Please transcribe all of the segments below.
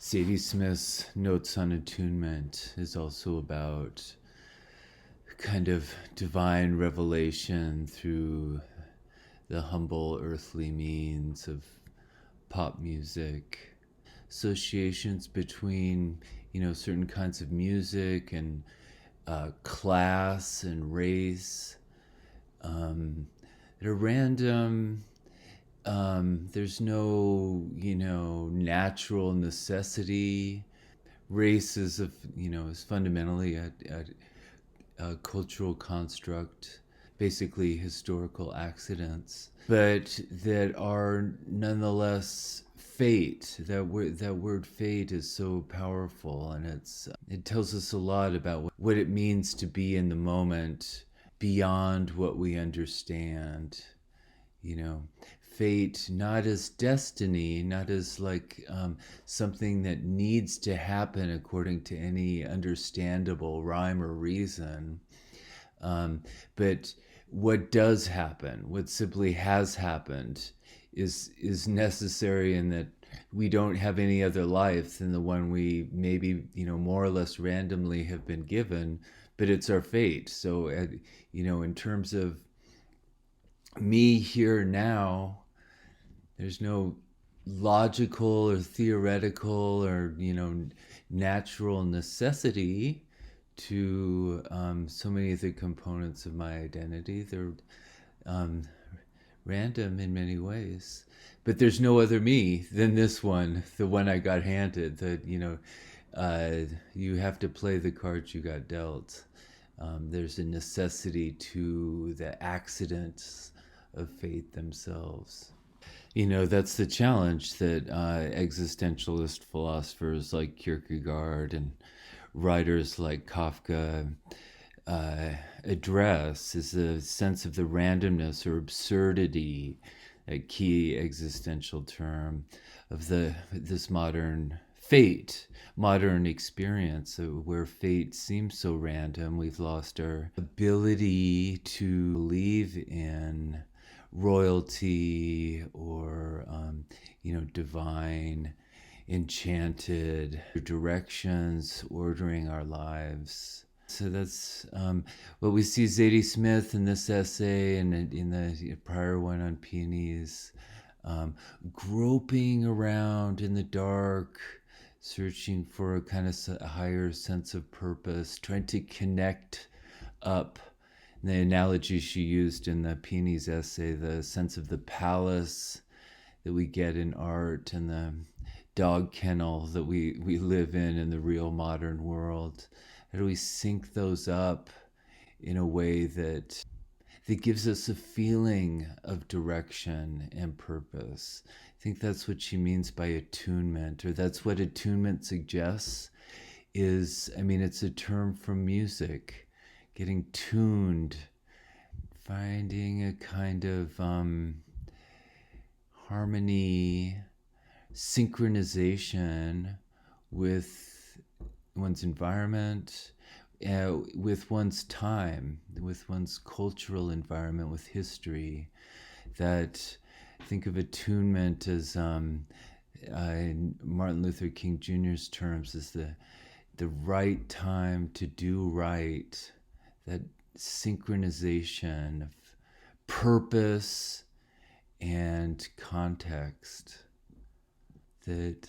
Zadie Smith's Notes on Attunement is also about kind of divine revelation through the humble earthly means of pop music, associations between, certain kinds of music and class and race that are random. There's no, natural necessity. Race is fundamentally a cultural construct, basically historical accidents, but that are nonetheless fate. That word fate is so powerful, and it tells us a lot about what it means to be in the moment beyond what we understand. Fate not as destiny, not as something that needs to happen according to any understandable rhyme or reason, but what does happen, what simply has happened, is necessary, in that we don't have any other life than the one we maybe more or less randomly have been given, but it's our fate. So in terms of me here now, there's no logical or theoretical or natural necessity to so many of the components of my identity. They're random in many ways, but there's no other me than this one, the one I got handed. That you have to play the cards you got dealt. There's a necessity to the accidents of fate themselves. That's the challenge that existentialist philosophers like Kierkegaard and writers like Kafka address, is the sense of the randomness or absurdity, a key existential term of this modern fate, modern experience, where fate seems so random. We've lost our ability to believe in royalty or divine enchanted directions ordering our lives. So that's what we see Zadie Smith in this essay, and in the prior one on peonies, groping around in the dark, searching for a kind of higher sense of purpose, trying to connect up. And the analogy she used in the peonies essay, the sense of the palace that we get in art and the dog kennel that we live in the real modern world. How do we sync those up in a way that gives us a feeling of direction and purpose? I think that's what she means by attunement, or that's what attunement suggests. It's a term from music, getting tuned, finding a kind of harmony, synchronization with one's environment, with one's time, with one's cultural environment, with history. That, think of attunement as, in Martin Luther King Jr.'s terms, as the right time to do right. That synchronization of purpose and context that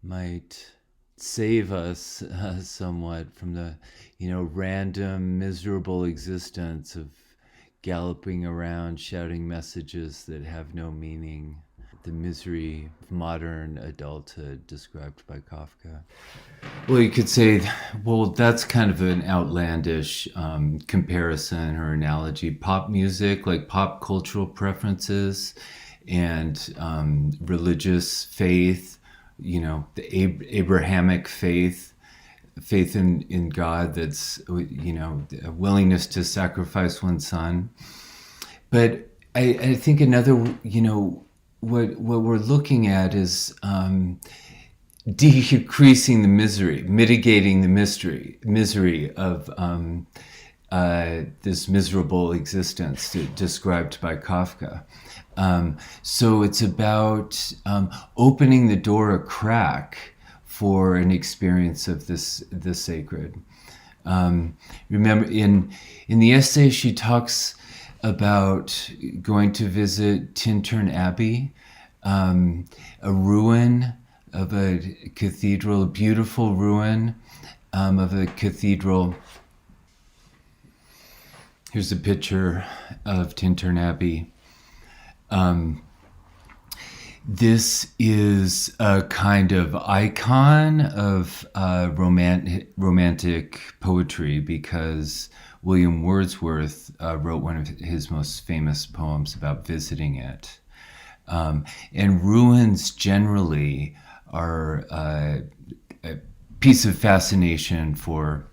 might save us somewhat from the random miserable existence of galloping around shouting messages that have no meaning, the misery of modern adulthood described by Kafka. Well, you could say, that's kind of an outlandish comparison or analogy. Pop music, like pop cultural preferences and religious faith, the Abrahamic faith in God, that's, a willingness to sacrifice one's son. But I think another, what we're looking at is decreasing the misery, mitigating the misery of this miserable existence described by Kafka. So it's about opening the door a crack for an experience of the sacred. Remember, in the essay, she talks about going to visit Tintern Abbey, a ruin of a cathedral, a beautiful ruin of a cathedral. Here's a picture of Tintern Abbey. This is a kind of icon of romantic poetry, because William Wordsworth wrote one of his most famous poems about visiting it. And ruins generally are a piece of fascination for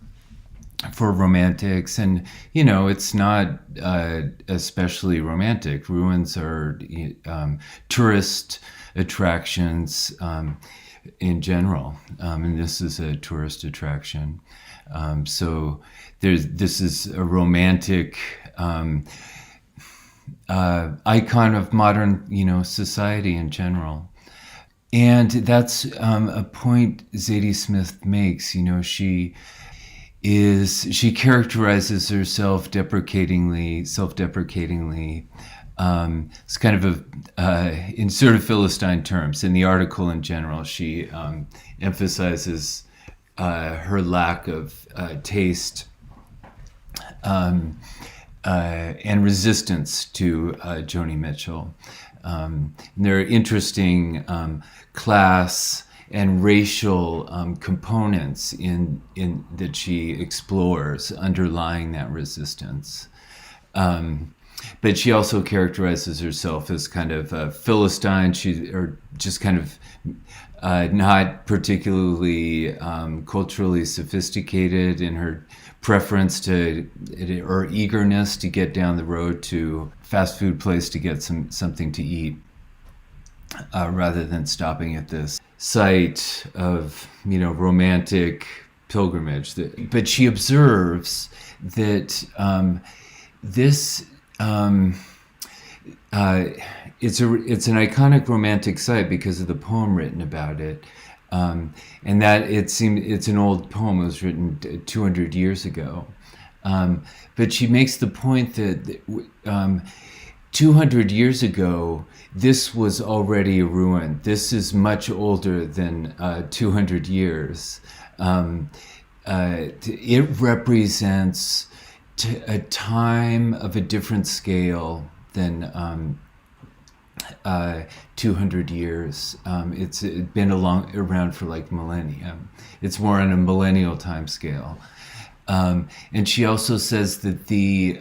romantics, and it's not especially romantic. Ruins are tourist attractions in general, and this is a tourist attraction. So this is a romantic icon of modern society in general. And that's a point Zadie Smith makes. She characterizes herself self-deprecatingly. It's kind of in sort of Philistine terms. In the article in general, she emphasizes her lack of taste and resistance to Joni Mitchell. There are interesting class and racial components in that she explores underlying that resistance. But she also characterizes herself as kind of a Philistine, or just kind of not particularly culturally sophisticated in her preference to, or eagerness to get down the road to fast food place to get something to eat, rather than stopping at this site of romantic pilgrimage. But she observes that this it's an iconic romantic site because of the poem written about it, and that it's an old poem. It was written 200 years ago, but she makes the point that 200 years ago, this was already a ruin. This is much older than 200 years. It represents a time of a different scale than 200 years. It's been around for like millennia. It's more on a millennial time scale. And she also says that the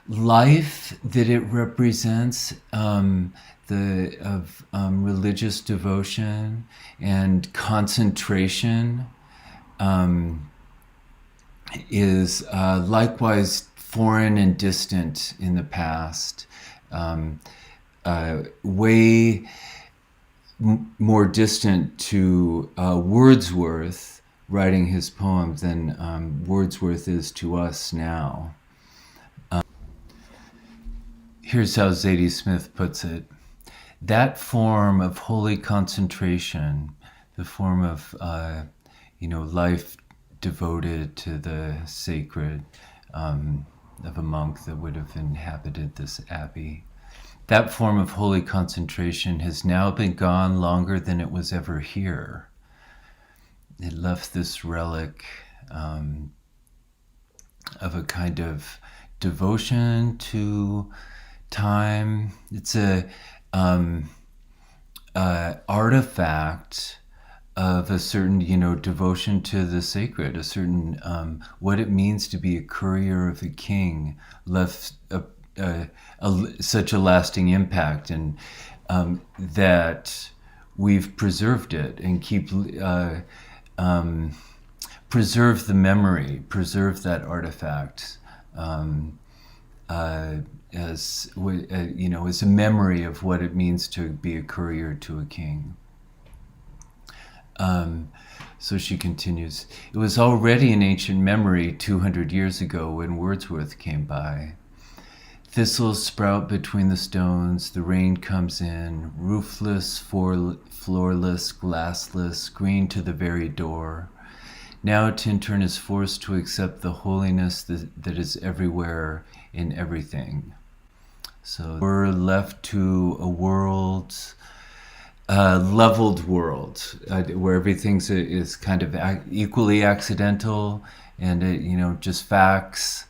life that it represents, of religious devotion and concentration, is likewise foreign and distant in the past, way more distant to Wordsworth writing his poem than Wordsworth is to us now. Here's how Zadie Smith puts it. That form of holy concentration, the form of life devoted to the sacred, of a monk that would have inhabited this abbey, that form of holy concentration has now been gone longer than it was ever here. It left this relic of a kind of devotion to time. It's a artifact of a certain, devotion to the sacred, a certain what it means to be a courier of a king, left such a lasting impact, and that we've preserved it and preserve the memory, preserve that artifact. As a memory of what it means to be a courier to a king. So she continues, it was already an ancient memory 200 years ago when Wordsworth came by. Thistles sprout between the stones, the rain comes in, roofless, floorless, glassless, green to the very door. Now Tintern is forced to accept the holiness that is everywhere in everything. So we're left to a world, leveled world, where everything is kind of equally accidental and just facts.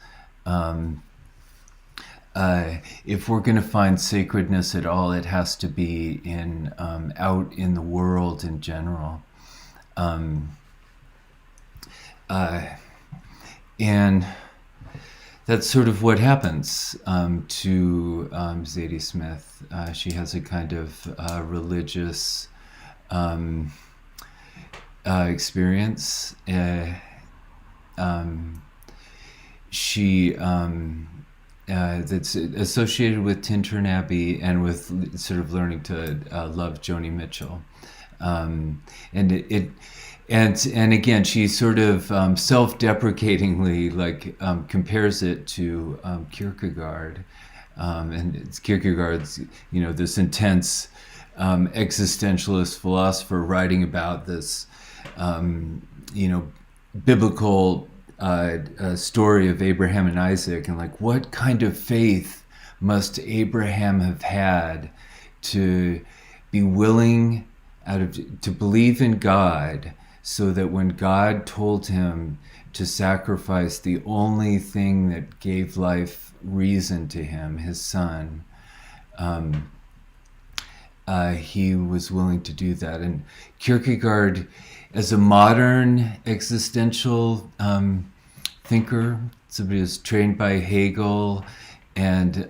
If we're going to find sacredness at all, it has to be in out in the world in general. And that's sort of what happens to Zadie Smith. She has a kind of religious experience. She that's associated with Tintern Abbey and with sort of learning to love Joni Mitchell, and again she sort of self-deprecatingly compares it to Kierkegaard, and it's Kierkegaard's this intense existentialist philosopher writing about this biblical story of Abraham and Isaac, and what kind of faith must Abraham have had to be willing to believe in God, so that when God told him to sacrifice the only thing that gave life reason to him, his son, he was willing to do that. And Kierkegaard, as a modern existential thinker, somebody who's trained by Hegel and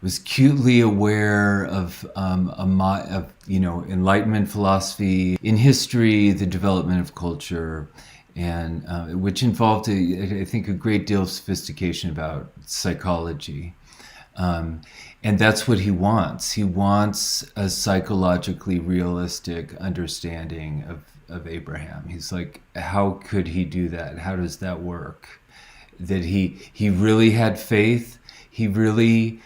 was acutely aware of Enlightenment philosophy in history, the development of culture, and which involved, I think, a great deal of sophistication about psychology. And that's what he wants. He wants a psychologically realistic understanding of Abraham. He's like, how could he do that? How does that work? That he really had faith. He really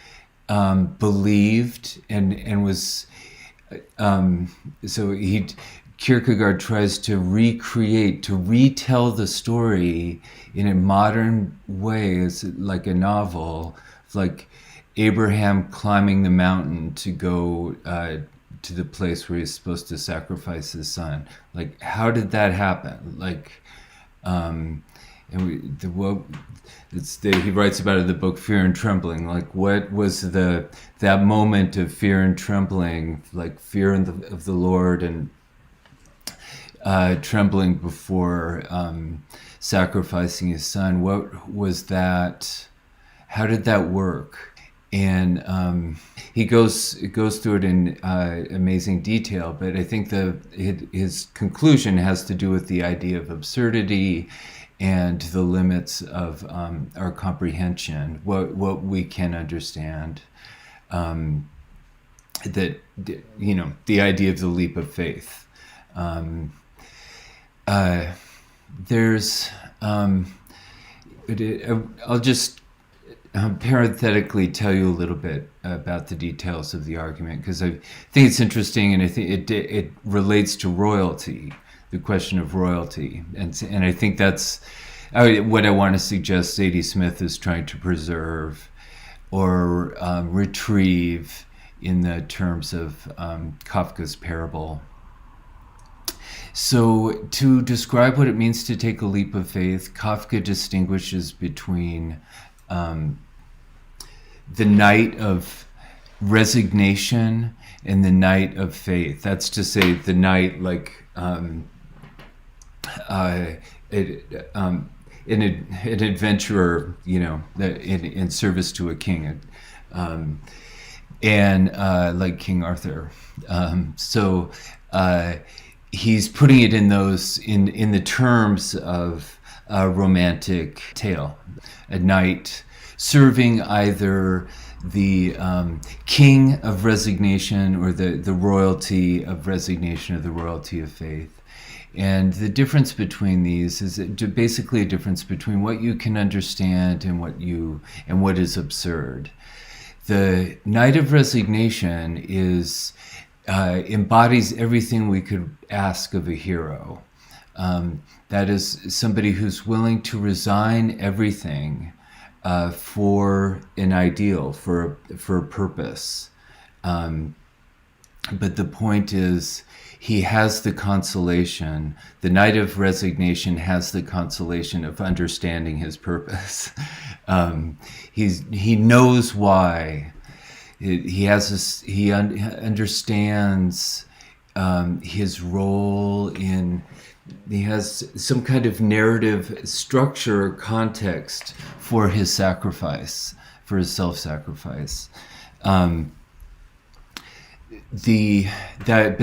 believed and was. Kierkegaard tries to retell the story in a modern way. It's like a novel, like Abraham climbing the mountain to go to the place where he's supposed to sacrifice his son. Like, how did that happen? He writes about it in the book Fear and Trembling. Like, what was that moment of fear and trembling, like fear of the Lord and trembling before sacrificing his son? What was that? How did that work? And he goes through it in amazing detail, but I think his conclusion has to do with the idea of absurdity and the limits of our comprehension, what we can understand. The idea of the leap of faith. I'll just parenthetically tell you a little bit about the details of the argument, because I think it's interesting, and I think it relates to royalty, the question of royalty, and I think that's what I want to suggest Zadie Smith is trying to preserve or retrieve in the terms of Kafka's parable. So to describe what it means to take a leap of faith, Kafka distinguishes between the night of resignation and the night of faith. That's to say, the night an adventurer, in service to a king, and like King Arthur. He's putting it in the terms of a romantic tale, a knight serving either the king of resignation or the royalty of resignation, or the royalty of faith. And the difference between these is basically a difference between what you can understand and what is absurd. The Night of Resignation embodies everything we could ask of a hero. That is somebody who's willing to resign everything for an ideal, for a purpose. But the point is, he has the consolation. The Night of Resignation has the consolation of understanding his purpose. He knows why. He understands his role in. He has some kind of narrative structure or context for his sacrifice, for his self-sacrifice. But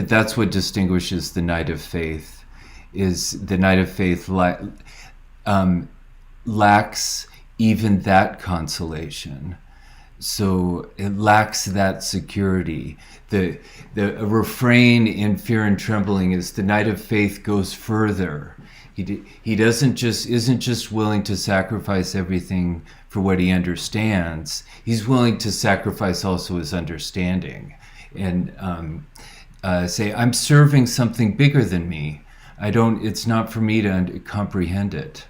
that's what distinguishes the Night of Faith. Is the Night of Faith lacks even that consolation. So it lacks that security. The refrain in Fear and Trembling is the Night of Faith goes further. He isn't just willing to sacrifice everything for what he understands. He's willing to sacrifice also his understanding, and say, I'm serving something bigger than me. It's not for me to comprehend it.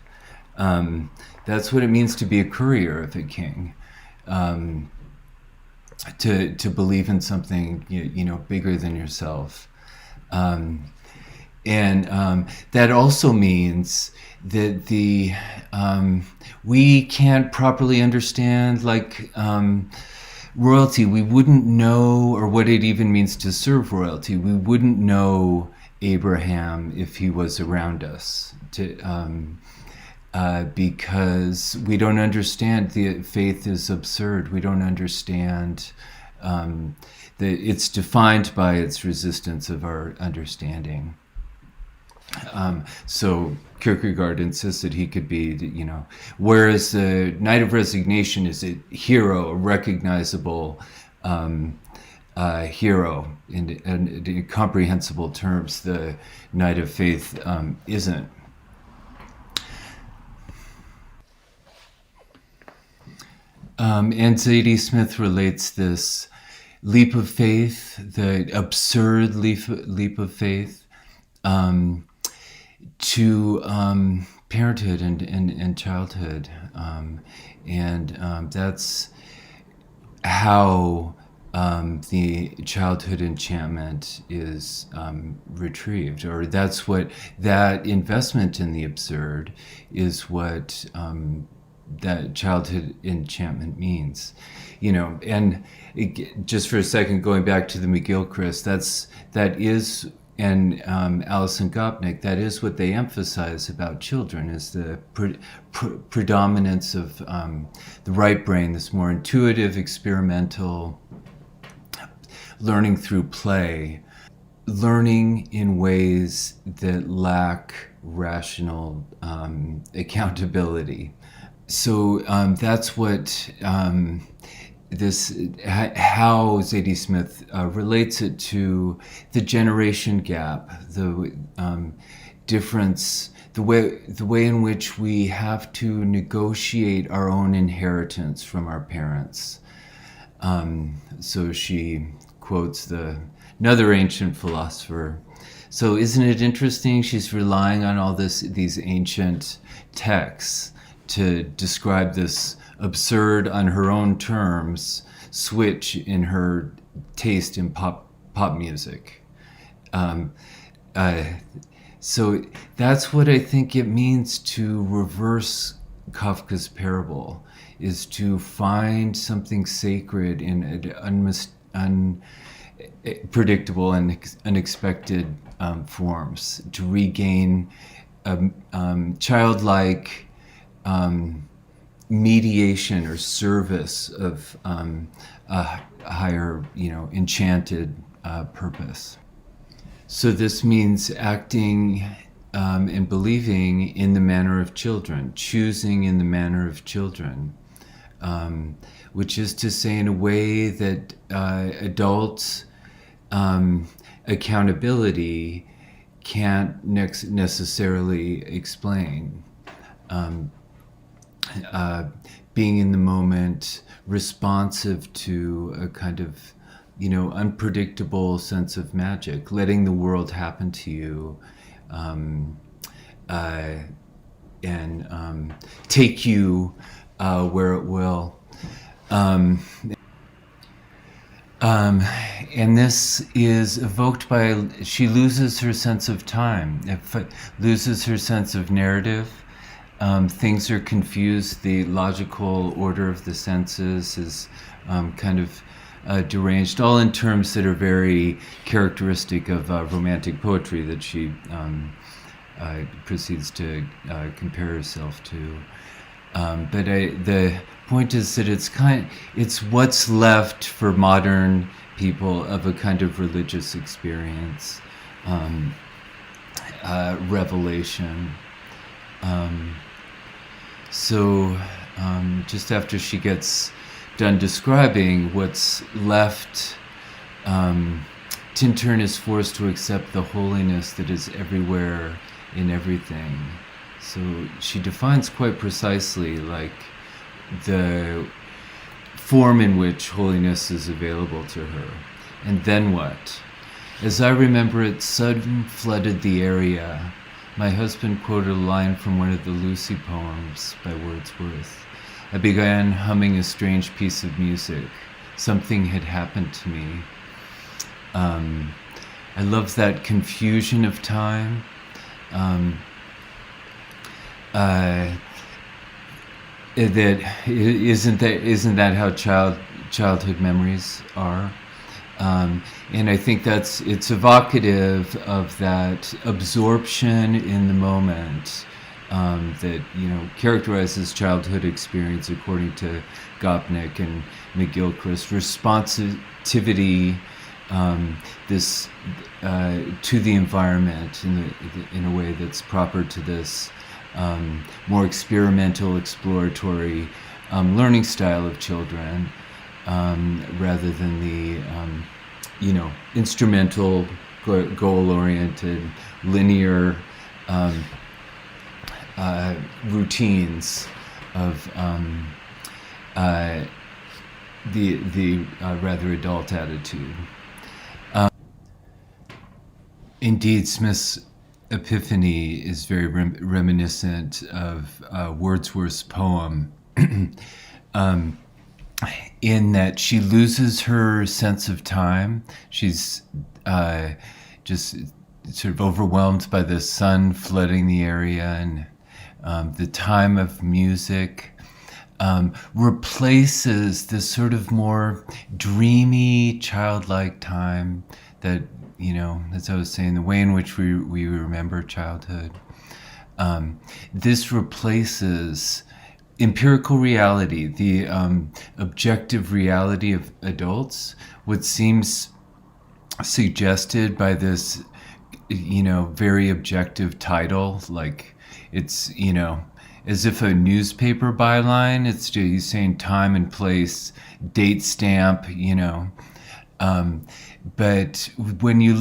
That's what it means to be a courier of a king. To believe in something bigger than yourself, and that also means that we can't properly understand royalty. We wouldn't know, or what it even means to serve royalty. We wouldn't know Abraham if he was around us. Because we don't understand. The faith is absurd. We don't understand that it's defined by its resistance of our understanding. So Kierkegaard insists that he could be, whereas the Night of Resignation is a hero, a recognizable hero in comprehensible terms. The Night of Faith isn't. And Zadie Smith relates this leap of faith, the absurd leap of faith, to parenthood and childhood. That's how the childhood enchantment is retrieved, or that's what that investment in the absurd is, what that childhood enchantment means, and just for a second, going back to the McGilchrist, that is, and Alison Gopnik, that is what they emphasize about children, is the predominance of the right brain, this more intuitive, experimental, learning through play, learning in ways that lack rational accountability. So that's what how Zadie Smith relates it to the generation gap, the difference, the way in which we have to negotiate our own inheritance from our parents. So she quotes another ancient philosopher. So isn't it interesting? She's relying on all these ancient texts to describe this absurd, on her own terms, switch in her taste in pop music. So that's what I think it means to reverse Kafka's parable, is to find something sacred in unpredictable and unexpected forms, to regain childlike mediation or service of a higher, enchanted purpose. So this means acting and believing in the manner of children, choosing in the manner of children, which is to say, in a way that adults' accountability can't necessarily explain. Um, Being in the moment, responsive to a kind of, unpredictable sense of magic, letting the world happen to you, um, uh, and take you where it will. Um, um, and this is evoked by, she loses her sense of time, loses her sense of narrative. Things are confused. The logical order of the senses is kind of deranged, all in terms that are very characteristic of romantic poetry that she proceeds to compare herself to. But the point is that it's what's left for modern people of a kind of religious experience, revelation. So just after she gets done describing what's left, Tintern is forced to accept the holiness that is everywhere in everything. So she defines quite precisely like the form in which holiness is available to her. And then what? As I remember it, sudden flooded the area. My husband quoted a line from one of the Lucy poems by Wordsworth. I began humming a strange piece of music. Something had happened to me. I love that confusion of time. Isn't that how childhood memories are? And I think it's evocative of that absorption in the moment that characterizes childhood experience according to Gopnik and McGilchrist. Responsivity, this to the environment in a way that's proper to this more experimental, exploratory learning style of children, rather than the instrumental, goal-oriented, linear routines of the rather adult attitude. Indeed, Smith's epiphany is very reminiscent of Wordsworth's poem, in that she loses her sense of time. She's just sort of overwhelmed by the sun flooding the area, and the time of music replaces this sort of more dreamy, childlike time that, as I was saying, the way in which we remember childhood. This replaces empirical reality, the objective reality of adults, what seems suggested by this, very objective title, like it's, as if a newspaper byline. It's he's saying time and place, date stamp, but when you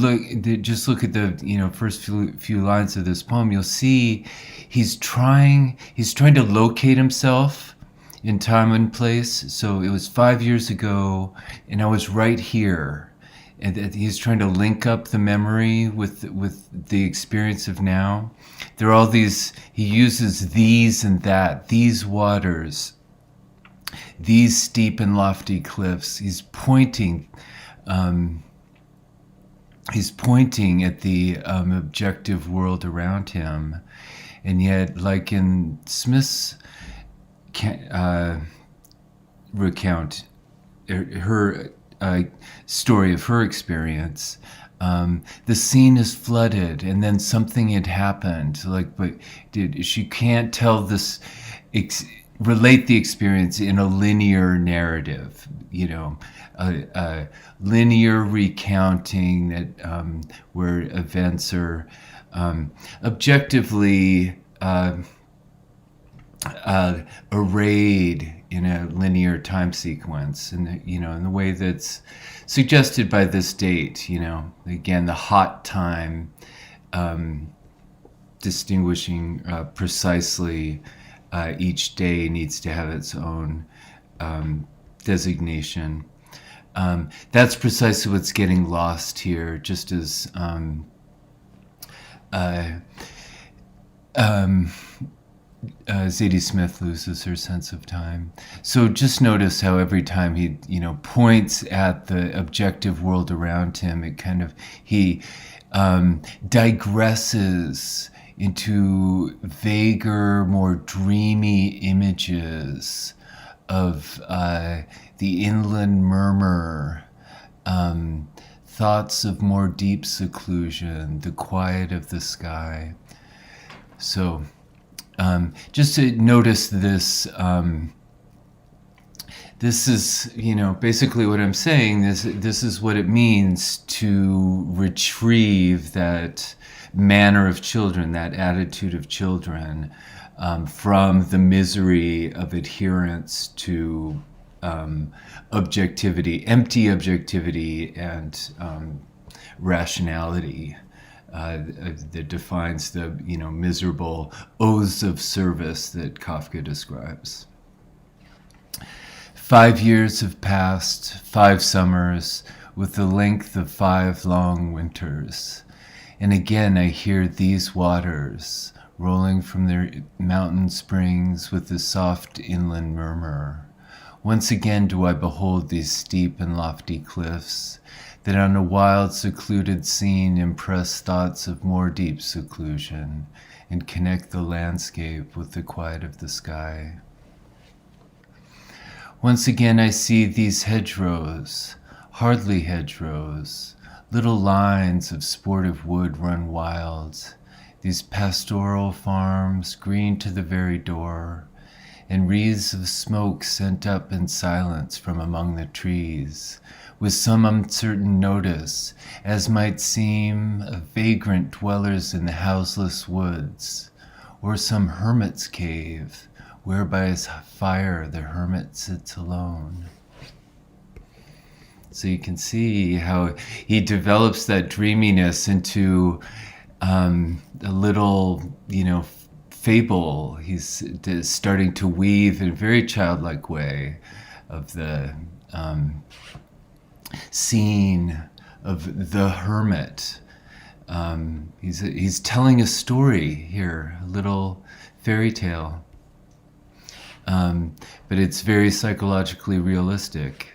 just look at the first few lines of this poem, you'll see he's trying to locate himself in time and place. So it was 5 years ago, and I was right here, and he's trying to link up the memory with the experience of now. There are all these. He uses these and that, these waters, these steep and lofty cliffs. He's pointing at the objective world around him. And yet, like in Smith's recount, her story of her experience, the scene is flooded, and then something had happened. But she can't tell this, relate the experience in a linear narrative, a linear recounting that where events are objectively arrayed in a linear time sequence, and in the way that's suggested by this date. Again, the hot time, distinguishing precisely each day needs to have its own designation. That's precisely what's getting lost here, just as Zadie Smith loses her sense of time. So just notice how every time he, points at the objective world around him, he digresses into vaguer, more dreamy images of the inland murmur, thoughts of more deep seclusion, the quiet of the sky. So just to notice this, this is, basically what I'm saying. This is what it means to retrieve that manner of children, that attitude of children, from the misery of adherence to objectivity, empty objectivity, and rationality. That defines the miserable oaths of service that Kafka describes. 5 years have passed, 5 summers, with the length of 5 long winters. And again I hear these waters rolling from their mountain springs with the soft inland murmur. Once again do I behold these steep and lofty cliffs, that on a wild, secluded scene impress thoughts of more deep seclusion, and connect the landscape with the quiet of the sky. Once again I see these hedgerows, hardly hedgerows, little lines of sportive wood run wild, these pastoral farms green to the very door, and wreaths of smoke sent up in silence from among the trees, with some uncertain notice, as might seem of vagrant dwellers in the houseless woods, or some hermit's cave, where by his fire the hermit sits alone. So you can see how he develops that dreaminess into a little, fable. He's starting to weave in a very childlike way of the scene of the hermit. He's telling a story here, a little fairy tale, but it's very psychologically realistic.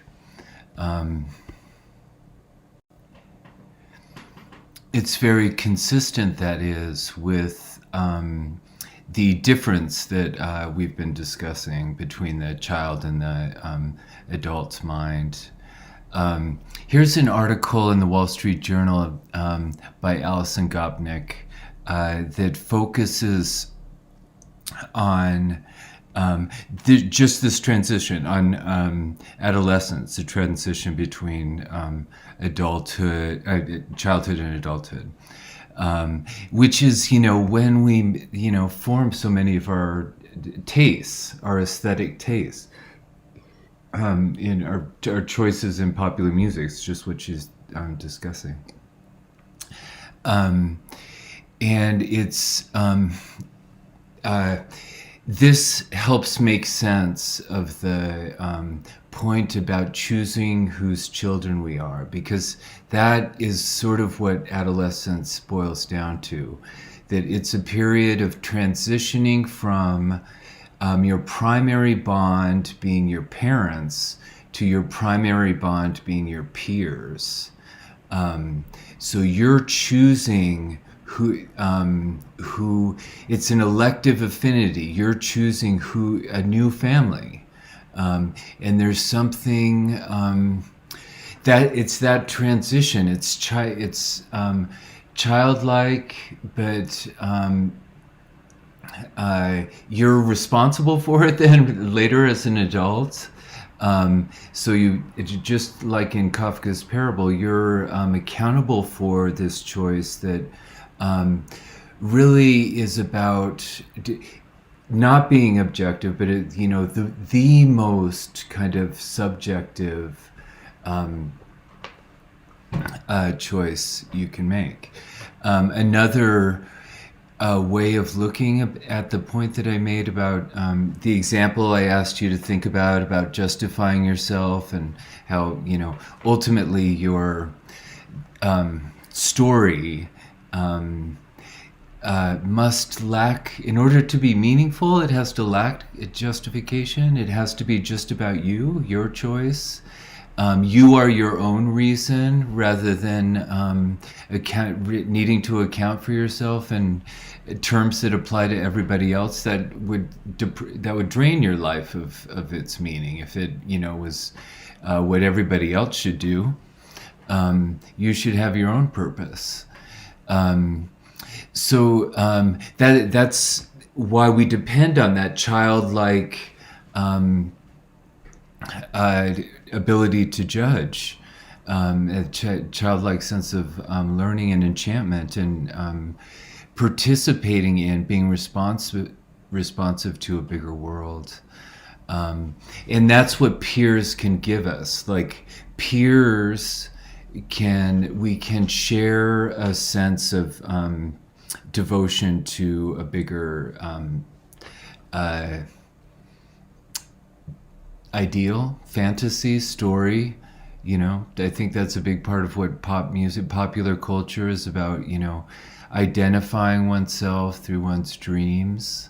It's very consistent, that is, with the difference that we've been discussing between the child and the adult's mind. Here's an article in the Wall Street Journal by Alison Gopnik that focuses on just this transition on adolescence, the transition between childhood and adulthood, which is, when we, form so many of our tastes, our aesthetic tastes, in our choices in popular music. It's just what she's discussing. And it's this helps make sense of the point about choosing whose children we are, because that is sort of what adolescence boils down to, that it's a period of transitioning from your primary bond being your parents to your primary bond being your peers. So you're choosing who it's an elective affinity. You're choosing a new family, and there's something that it's that transition. It's childlike, but you're responsible for it then later as an adult. So just like in Kafka's parable, you're accountable for this choice that really is about not being objective, but the most kind of subjective choice you can make. Another way of looking at the point that I made about the example I asked you to think about justifying yourself, and how, ultimately your story must lack, in order to be meaningful, it has to lack justification. It has to be just about you, your choice. You are your own reason, rather than needing to account for yourself in terms that apply to everybody else. That would drain your life of its meaning if it was what everybody else should do. You should have your own purpose. That's why we depend on that childlike ability to judge, a childlike sense of learning and enchantment, and participating in being responsive to a bigger world. And that's what peers can give us. Like, peers we can share a sense of devotion to a bigger ideal, fantasy, story. I think that's a big part of what pop music, popular culture is about, identifying oneself through one's dreams.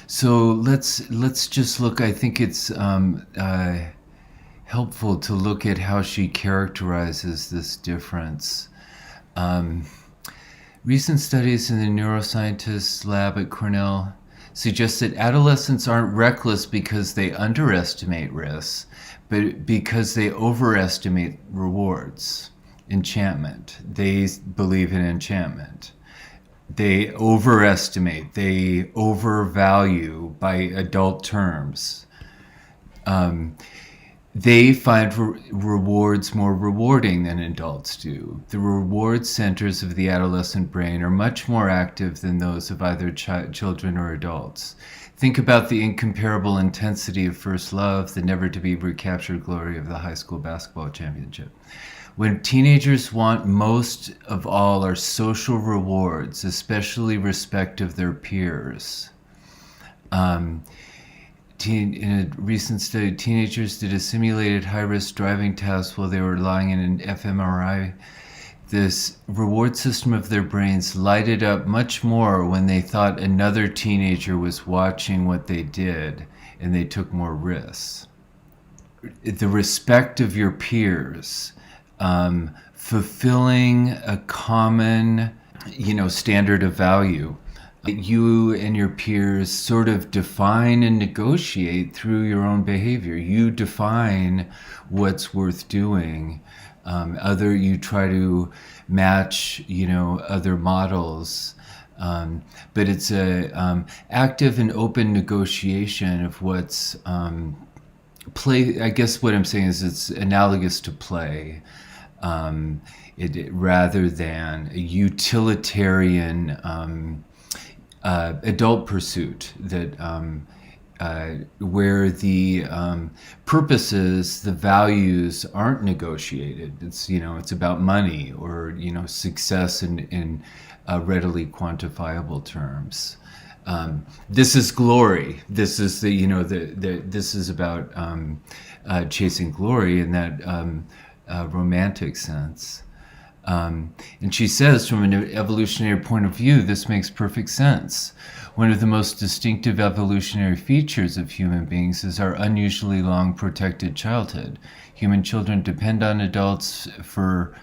So let's just look. I think it's helpful to look at how she characterizes this difference. Recent studies in the neuroscientist lab at Cornell suggest that adolescents aren't reckless because they underestimate risks, but because they overestimate rewards, enchantment. They believe in enchantment. They overestimate, they overvalue, by adult terms. They find rewards more rewarding than adults do. The reward centers of the adolescent brain are much more active than those of either children or adults. Think about the incomparable intensity of first love, the never-to-be recaptured glory of the high school basketball championship. When teenagers want most of all are social rewards, especially respect of their peers. In a recent study, teenagers did a simulated high-risk driving test while they were lying in an fMRI. This reward system of their brains lighted up much more when they thought another teenager was watching what they did, and they took more risks. The respect of your peers, fulfilling a common, standard of value. You and your peers sort of define and negotiate through your own behavior. You define what's worth doing. You try to match, other models. But it's a active and open negotiation of what's play. I guess what I'm saying is it's analogous to play. Rather than a utilitarian adult pursuit that where the purposes, the values aren't negotiated. It's about money or success in readily quantifiable terms. This is glory. This is this is about chasing glory in that romantic sense. And she says, from an evolutionary point of view, this makes perfect sense. One of the most distinctive evolutionary features of human beings is our unusually long protected childhood. Human children depend on adults for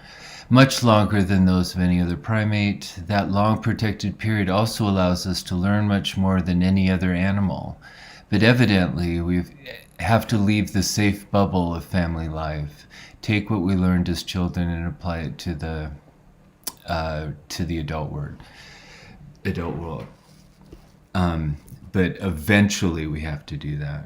much longer than those of any other primate. That long protected period also allows us to learn much more than any other animal. But evidently, we have to leave the safe bubble of family life, take what we learned as children and apply it to the adult world. But eventually we have to do that.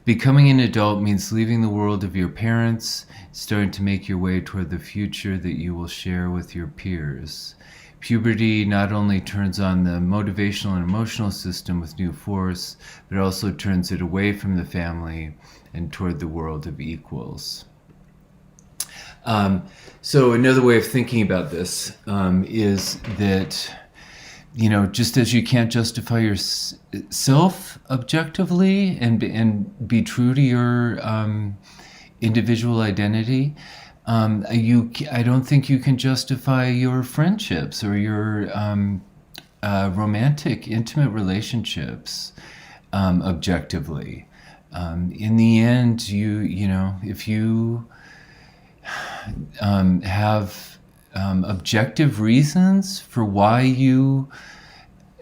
Becoming an adult means leaving the world of your parents, starting to make your way toward the future that you will share with your peers. Puberty not only turns on the motivational and emotional system with new force, but also turns it away from the family and toward the world of equals. Um, so another way of thinking about this is that, you know, just as you can't justify yourself objectively and be true to your individual identity, I don't think you can justify your friendships or your romantic, intimate relationships objectively. In the end, you know, if you have objective reasons for why you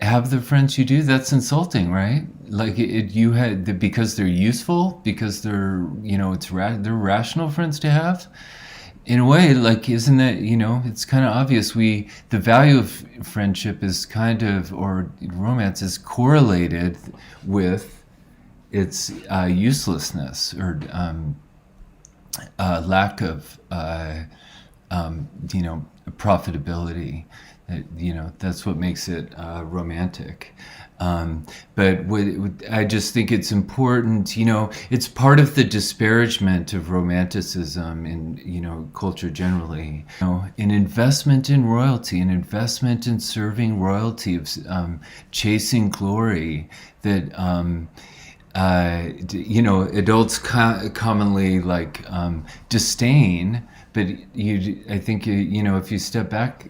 have the friends you do, that's insulting, right? Like you had because they're useful, because they're, you know, they're rational friends to have. In a way, like, isn't that, you know, it's kind of obvious. The value of friendship is kind of, or romance is correlated with its uselessness or lack of you know, profitability. You know, that's what makes it romantic. But I just think it's important, you know, it's part of the disparagement of romanticism in, you know, culture generally. You know, an investment in royalty, an investment in serving royalty, of chasing glory that, you know, adults commonly like disdain. But I think, you know, if you step back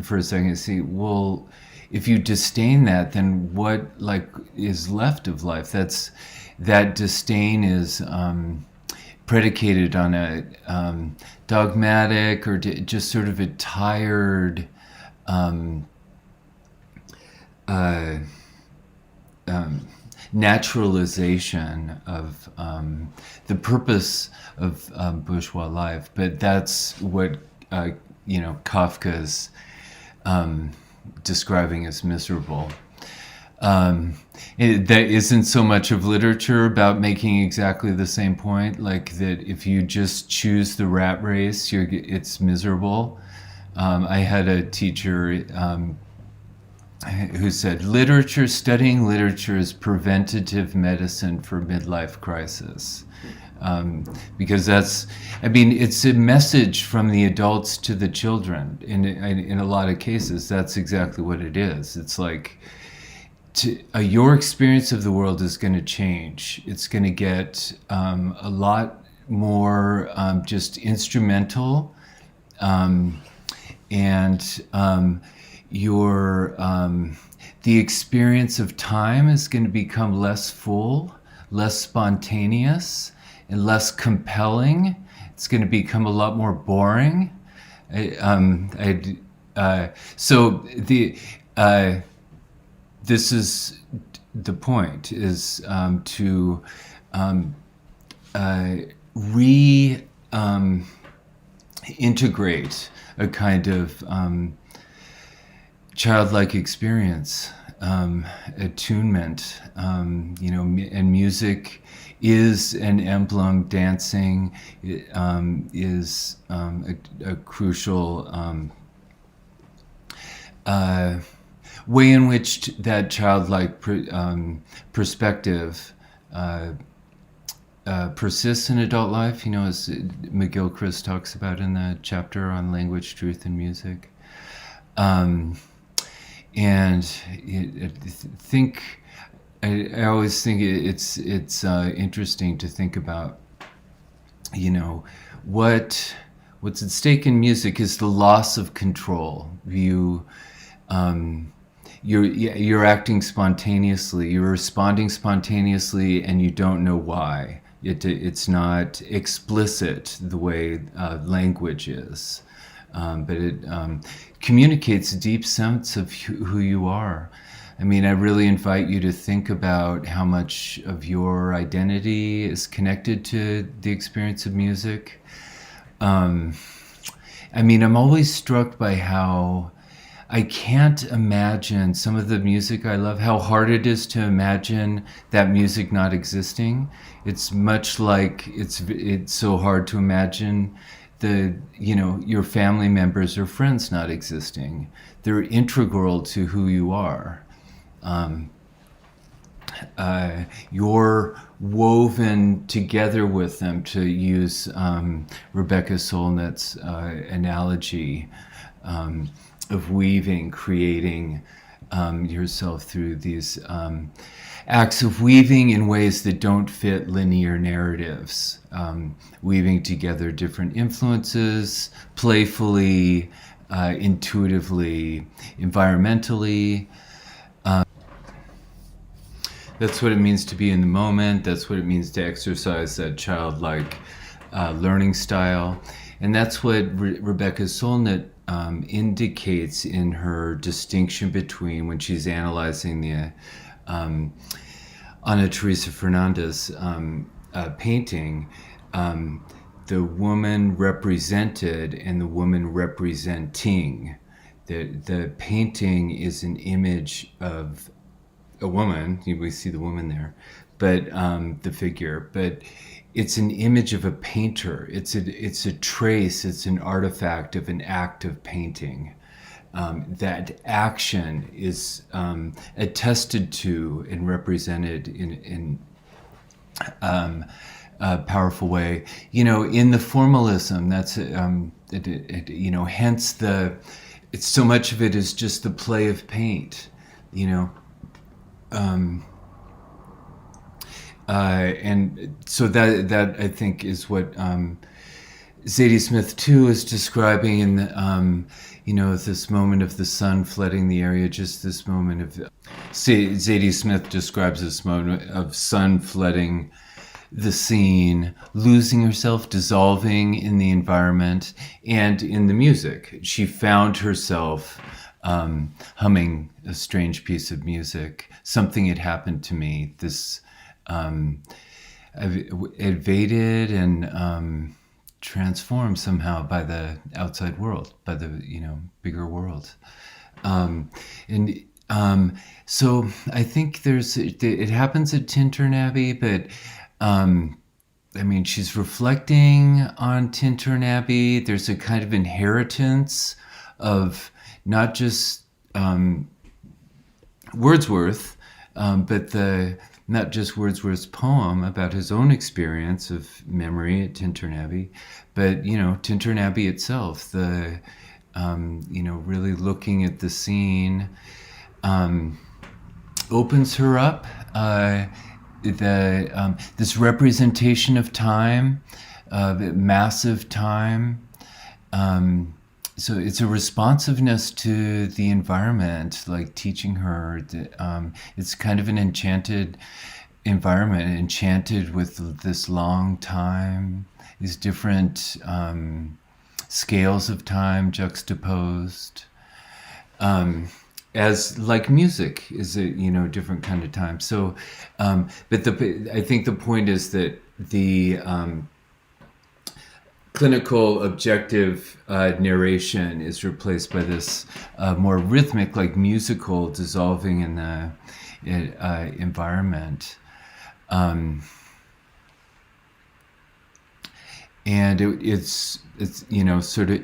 for a second and see, well, if you disdain that, then what like is left of life? That disdain is predicated on a dogmatic or just sort of a tired uh, naturalization of the purpose of bourgeois life. But that's what you know, Kafka's describing as miserable. That isn't so much of literature about making exactly the same point, like that if you just choose the rat race, it's miserable. I had a teacher who said, studying literature is preventative medicine for midlife crisis. Because that's, I mean, it's a message from the adults to the children. In a lot of cases, that's exactly what it is. It's like, your experience of the world is going to change. It's going to get a lot more just instrumental, and your the experience of time is going to become less full, less spontaneous, and less compelling. It's going to become a lot more boring. So this is the point: is to reintegrate a kind of childlike experience, attunement, you know, and music is an emblem. Dancing is a crucial way in which that childlike perspective persists in adult life, you know, as McGilchrist talks about in the chapter on language, truth, and music. And I always think it's interesting to think about, you know, what's at stake in music is the loss of control. You're acting spontaneously, you're responding spontaneously, and you don't know why. It's not explicit the way language is. But it communicates a deep sense of who you are. I mean, I really invite you to think about how much of your identity is connected to the experience of music. I mean, I'm always struck by how I can't imagine some of the music I love, how hard it is to imagine that music not existing. It's much like it's so hard to imagine you know, your family members or friends not existing. They're integral to who you are. you're woven together with them, to use Rebecca Solnit's analogy of weaving, creating yourself through these acts of weaving in ways that don't fit linear narratives, weaving together different influences playfully, intuitively, environmentally. That's what it means to be in the moment. That's what it means to exercise that childlike learning style. And that's what Rebecca Solnit indicates in her distinction between, when she's analyzing the Ana Teresa Fernandez painting, the woman represented and the woman representing. The painting is an image of a woman. We see the woman there, but the figure. But it's an image of a painter. It's a trace. It's an artifact of an act of painting. That action is attested to and represented in a powerful way. In the formalism, that's hence it's so much of it is just the play of paint. And so that I think is what Zadie Smith too is describing in the, this moment of the sun flooding the area, just this moment of, Zadie Smith describes this moment of sun flooding the scene, losing herself, dissolving in the environment and in the music. She found herself humming a strange piece of music. Something had happened to me. This evaded and transformed somehow by the outside world, by the bigger world. So I think it happens at Tintern Abbey, but she's reflecting on Tintern Abbey. There's a kind of inheritance of not just Wordsworth, but not just Wordsworth's poem about his own experience of memory at Tintern Abbey, but Tintern Abbey itself. Really looking at the scene opens her up. This representation of time, massive time. So it's a responsiveness to the environment, like teaching her that it's kind of an enchanted environment, enchanted with this long time, these different scales of time juxtaposed. As like music is a different kind of time. So, but I think the point is that the clinical objective narration is replaced by this more rhythmic, like musical dissolving in the environment. And it's sort of,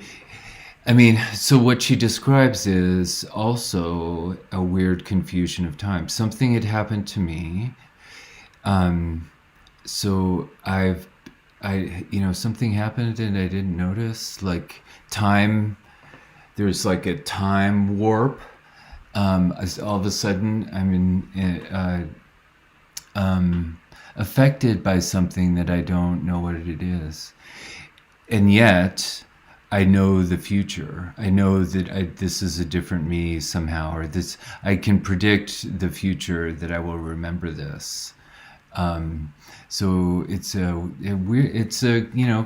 so what she describes is also a weird confusion of time. Something had happened to me. So something happened and I didn't notice, like time, there's like a time warp. As all of a sudden I'm affected by something that I don't know what it is. And yet I know the future. I know that this is a different me somehow, or this, I can predict the future, that I will remember this. So it's a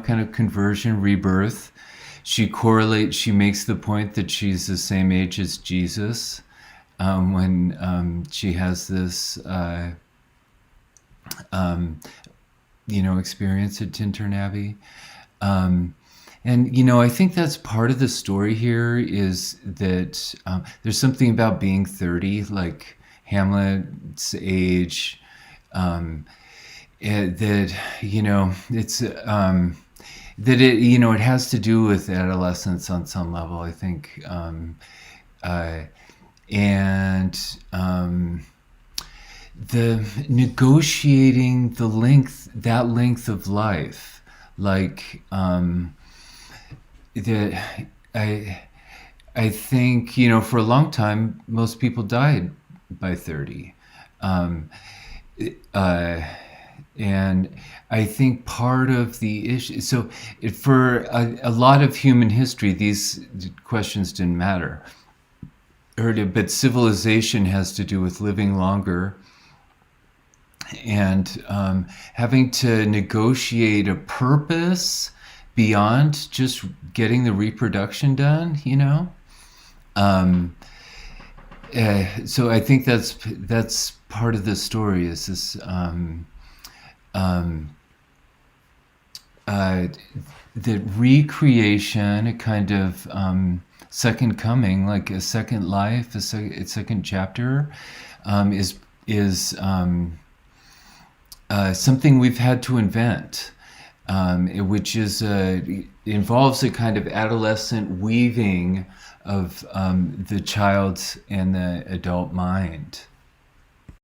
kind of conversion, rebirth. She makes the point that she's the same age as Jesus when she has this experience at Tintern Abbey. And I think that's part of the story here, is that there's something about being 30, like Hamlet's age, that it's that it has to do with adolescence on some level, I think, and the negotiating that length of life, like the I I think, for a long time most people died by 30. Um, uh, and I think part of the issue, so for a lot of human history, these questions didn't matter. But civilization has to do with living longer and having to negotiate a purpose beyond just getting the reproduction done. Um, so I think that's part of the story is this um, uh, the recreation, a kind of second coming, like a second life, a second chapter, is something we've had to invent, which is involves a kind of adolescent weaving of the child and the adult mind.